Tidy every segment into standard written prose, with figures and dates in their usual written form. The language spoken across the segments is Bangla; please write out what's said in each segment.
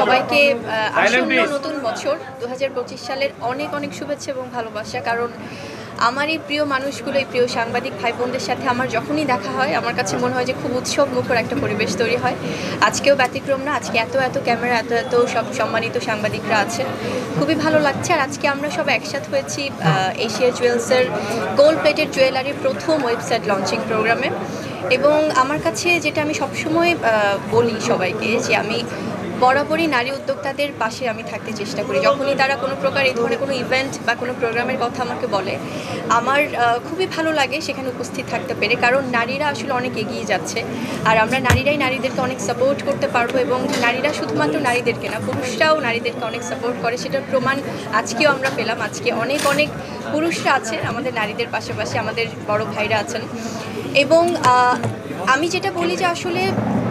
সবাইকে আসন্ন নতুন বছর 2025 সালের অনেক অনেক শুভেচ্ছা এবং ভালোবাসা। কারণ আমার এই প্রিয় মানুষগুলো, এই প্রিয় সাংবাদিক ভাই বোনদের সাথে আমার যখনই দেখা হয় আমার কাছে মনে হয় যে খুব উৎসব মুখর একটা পরিবেশ তৈরি হয়। আজকেও ব্যতিক্রম না। আজকে এত এত ক্যামেরা, এত এত সব সম্মানিত সাংবাদিকরা আছেন, খুবই ভালো লাগছে। আর আজকে আমরা সব একসাথে হয়েছি এশিয়া জুয়েলসের গোল্ড প্লেটেড জুয়েলারির প্রথম ওয়েবসাইট লঞ্চিং প্রোগ্রামে। এবং আমার কাছে যেটা আমি সবসময় বলি সবাইকে, যে আমি বরাবরই নারী উদ্যোক্তাদের পাশে আমি থাকতে চেষ্টা করি। যখনই তারা কোনো প্রকার এই ধরনের কোনো ইভেন্ট বা কোনো প্রোগ্রামের কথা আমাকে বলে, আমার খুবই ভালো লাগে সেখানে উপস্থিত থাকতে পেরে। কারণ নারীরা আসলে অনেক এগিয়ে যাচ্ছে, আর আমরা নারীরাই নারীদেরকে অনেক সাপোর্ট করতে পারবো। এবং নারীরা শুধুমাত্র নারীদেরকে না, পুরুষরাও নারীদেরকে অনেক সাপোর্ট করে, সেটার প্রমাণ আজকেও আমরা পেলাম। আজকে অনেক অনেক পুরুষরা আছে আমাদের নারীদের পাশাপাশি, আমাদের বড় ভাইরা আছেন। এবং আমি যেটা বলি যে আসলে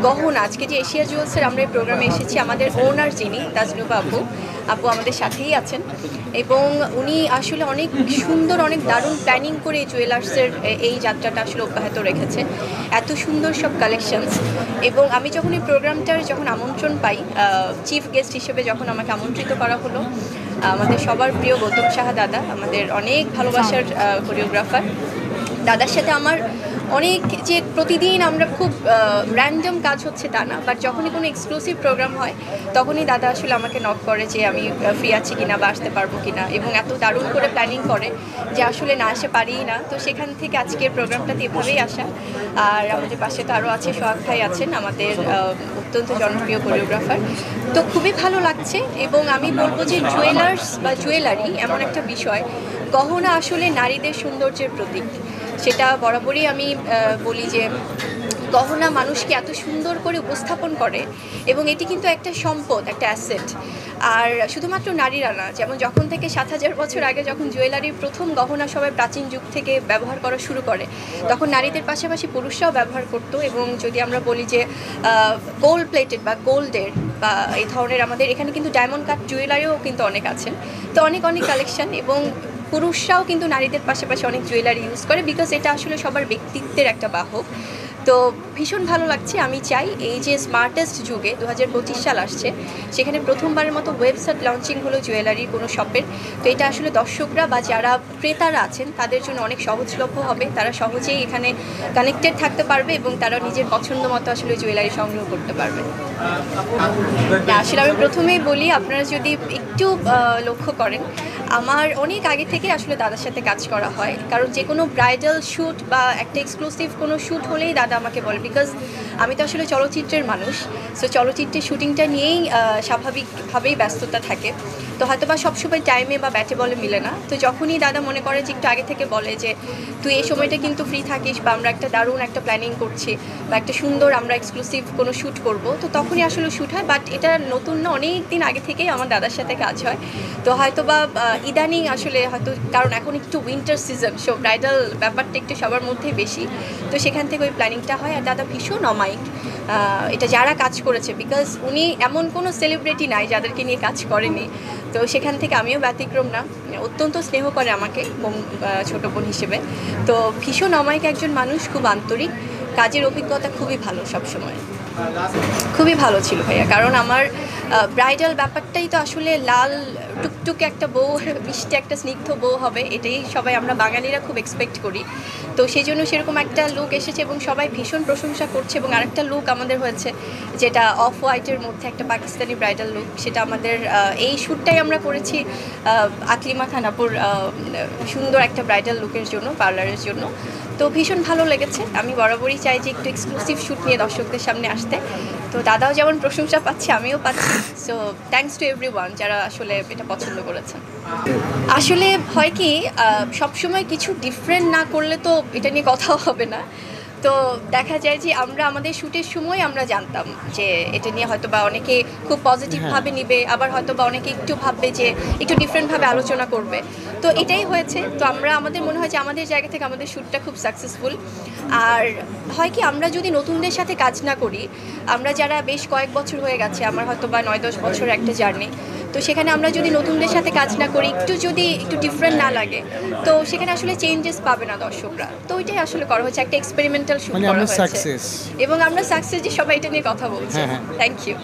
গহনা, আজকে যে এশিয়া জুয়েলসের আমরা এই প্রোগ্রামে এসেছি, আমাদের ওনার যিনি তাজনুবা আপু আমাদের সাথেই আছেন। এবং উনি আসলে অনেক সুন্দর, অনেক দারুণ প্ল্যানিং করে এই জুয়েলার্সের এই যাত্রাটা আসলে অব্যাহত রেখেছে। এত সুন্দর সব কালেকশনস। এবং আমি যখন এই প্রোগ্রামটার আমন্ত্রণ পাই, চিফ গেস্ট হিসেবে যখন আমাকে আমন্ত্রিত করা হলো, আমাদের সবার প্রিয় গৌতম সাহা দাদা, আমাদের অনেক ভালোবাসার কোরিওগ্রাফার, দাদার সাথে আমার অনেক, যে প্রতিদিন আমরা খুব র্যান্ডম কাজ হচ্ছে তা না, বাট যখনই কোনো এক্সক্লুসিভ প্রোগ্রাম হয় তখনই দাদা আসলে আমাকে নক করে যে আমি ফ্রি আছি কিনা বা আসতে পারবো কিনা। এবং এত দারুণ করে প্ল্যানিং করে যে আসলে না আসে পারিই না। তো সেখান থেকে আজকের প্রোগ্রামটাতে এভাবেই আসা। আর আমাদের পাশে তো আরও আছে, সোহাগ ভাই আছেন, আমাদের অত্যন্ত জনপ্রিয় কোরিওগ্রাফার। তো খুবই ভালো লাগছে। এবং আমি বলবো যে জুয়েলার্স বা জুয়েলারি এমন একটা বিষয়, গহনা আসলে নারীদের সৌন্দর্যের প্রতীক। সেটা বরাবরই আমি বলি যে গহনা মানুষকে এত সুন্দর করে উপস্থাপন করে, এবং এটি কিন্তু একটা সম্পদ, একটা অ্যাসেট। আর শুধুমাত্র নারীরা না, যেমন যখন থেকে 7,000 বছর আগে যখন জুয়েলারির প্রথম গহনা সবাই প্রাচীন যুগ থেকে ব্যবহার করা শুরু করে, তখন নারীদের পাশাপাশি পুরুষরাও ব্যবহার করতো। এবং যদি আমরা বলি যে গোল্ড প্লেটেড বা গোল্ডের বা এই ধরনের, আমাদের এখানে কিন্তু ডায়মন্ড কাট জুয়েলারিও কিন্তু অনেক আছেন। তো অনেক অনেক কালেকশন। এবং পুরুষরাও কিন্তু নারীদের পাশাপাশি অনেক জুয়েলারি ইউজ করে, বিকজ এটা আসলে সবার ব্যক্তিত্বের একটা বাহক। তো ভীষণ ভালো লাগছে। আমি চাই এই যে স্মার্টেস্ট যুগে 2025 সাল আসছে, সেখানে প্রথমবারের মতো ওয়েবসাইট লঞ্চিং হলো জুয়েলারির কোনো শপের। তো এটা আসলে দর্শকরা বা যারা ক্রেতারা আছেন তাদের জন্য অনেক সহজলভ্য হবে। তারা সহজেই এখানে কানেক্টেড থাকতে পারবে এবং তারা নিজের পছন্দ মতো আসলে জুয়েলারি সংগ্রহ করতে পারবে। আসলে আমি প্রথমেই বলি, আপনারা যদি একটু লক্ষ্য করেন, আমার অনেক আগে থেকে আসলে দাদার সাথে কাজ করা হয়। কারণ যে কোনো ব্রাইডাল শ্যুট বা একটা এক্সক্লুসিভ কোনো শ্যুট হলেই দাদা আমাকে বলে, বিকজ আমি তো আসলে চলচ্চিত্রের মানুষ। সো চলচ্চিত্রের শ্যুটিংটা নিয়েই স্বাভাবিকভাবেই ব্যস্ততা থাকে। তো হয়তো বা সবসময় টাইমে বা ব্যাটে বলে মিলে না। তো যখনই দাদা মনে করে যে একটু আগে থেকে বলে যে তুই এই সময়টা কিন্তু ফ্রি থাকিস, বা আমরা একটা দারুণ একটা প্ল্যানিং করছি, বা একটা সুন্দর আমরা এক্সক্লুসিভ কোনো শ্যুট করব, তো তখনই আসলে শ্যুট হয়। বাট এটা নতুন না, অনেক দিন আগে থেকেই আমার দাদার সাথে কাজ হয়। তো হয়তো বা ইদানিং আসলে হয়তো, কারণ এখন একটু উইন্টার সিজন, সো ব্রাইডাল ব্যাপারটা একটু সবার মধ্যেই বেশি। তো সেখান থেকে ওই প্ল্যানিংটা হয়। আর দাদা ভীষণ অমায়িক এটা যারা কাজ করেছে, বিকজ উনি এমন কোনো সেলিব্রিটি নাই যাদেরকে নিয়ে কাজ করেনি। তো সেখান থেকে আমিও ব্যতিক্রম না। অত্যন্ত স্নেহ করে আমাকে ছোটো বোন হিসেবে। তো ভীষণ অমায়িক একজন মানুষ, খুব আন্তরিক, কাজের অভিজ্ঞতা খুবই ভালো সবসময়। খুবই ভালো ছিল ভাইয়া। কারণ আমার ব্রাইডাল ব্যাপারটাই তো আসলে লাল টুকটুকে একটা বউ, মিষ্টি একটা স্নিগ্ধ বউ হবে, এটাই সবাই আমরা বাঙালিরা খুব এক্সপেক্ট করি। তো সেই জন্য সেরকম একটা লুক এসেছে এবং সবাই ভীষণ প্রশংসা করছে। এবং আরেকটা লুক আমাদের হয়েছে, যেটা অফ হোয়াইটের মধ্যে একটা পাকিস্তানি ব্রাইডাল লুক, সেটা আমাদের এই শ্যুটটাই আমরা করেছি আকলিমা খানাপুর সুন্দর একটা ব্রাইডাল লুকের জন্য, পার্লারের জন্য। তো ভীষণ ভালো লেগেছে। আমি বরাবরই চাই যে একটু এক্সক্লুসিভ শ্যুট নিয়ে দর্শকদের সামনে আসতে। তো দাদাও যেমন প্রশংসা পাচ্ছে, আমিও পাচ্ছি। সো থ্যাঙ্কস টু এভরিওয়ান যারা আসলে এটা পছন্দ করেছেন। আসলে হয় কি, সবসময় কিছু ডিফারেন্ট না করলে তো এটা নিয়ে কথাও হবে না। তো দেখা যায় যে আমরা আমাদের শ্যুটের সময় আমরা জানতাম যে এটা নিয়ে হয়তো বা অনেকে খুব পজিটিভভাবে নিবে, আবার হয়তো বা অনেকে একটু ভাববে যে একটু ডিফারেন্টভাবে আলোচনা করবে। তো এটাই হয়েছে। তো আমাদের মনে হয় যে আমাদের জায়গা থেকে আমাদের শ্যুটটা খুব সাকসেসফুল। আর হয় কি, আমরা যদি নতুনদের সাথে কাজ না করি, আমরা যারা বেশ কয়েক বছর হয়ে গেছে, আমার হয়তো বা 9-10 বছরের একটা জার্নি, তো সেখানে আমরা যদি নতুনদের সাথে কাজ না করি, যদি একটু ডিফারেন্ট না লাগে, তো সেখানে আসলে চেঞ্জেস পাবে না দর্শকরা। তো ওইটাই আসলে করা হচ্ছে, একটা এক্সপেরিমেন্টাল শুট করা হয়েছে। এবং আমরা সাকসেস যে সবাই এটা নিয়ে কথা বলছি। Thank you.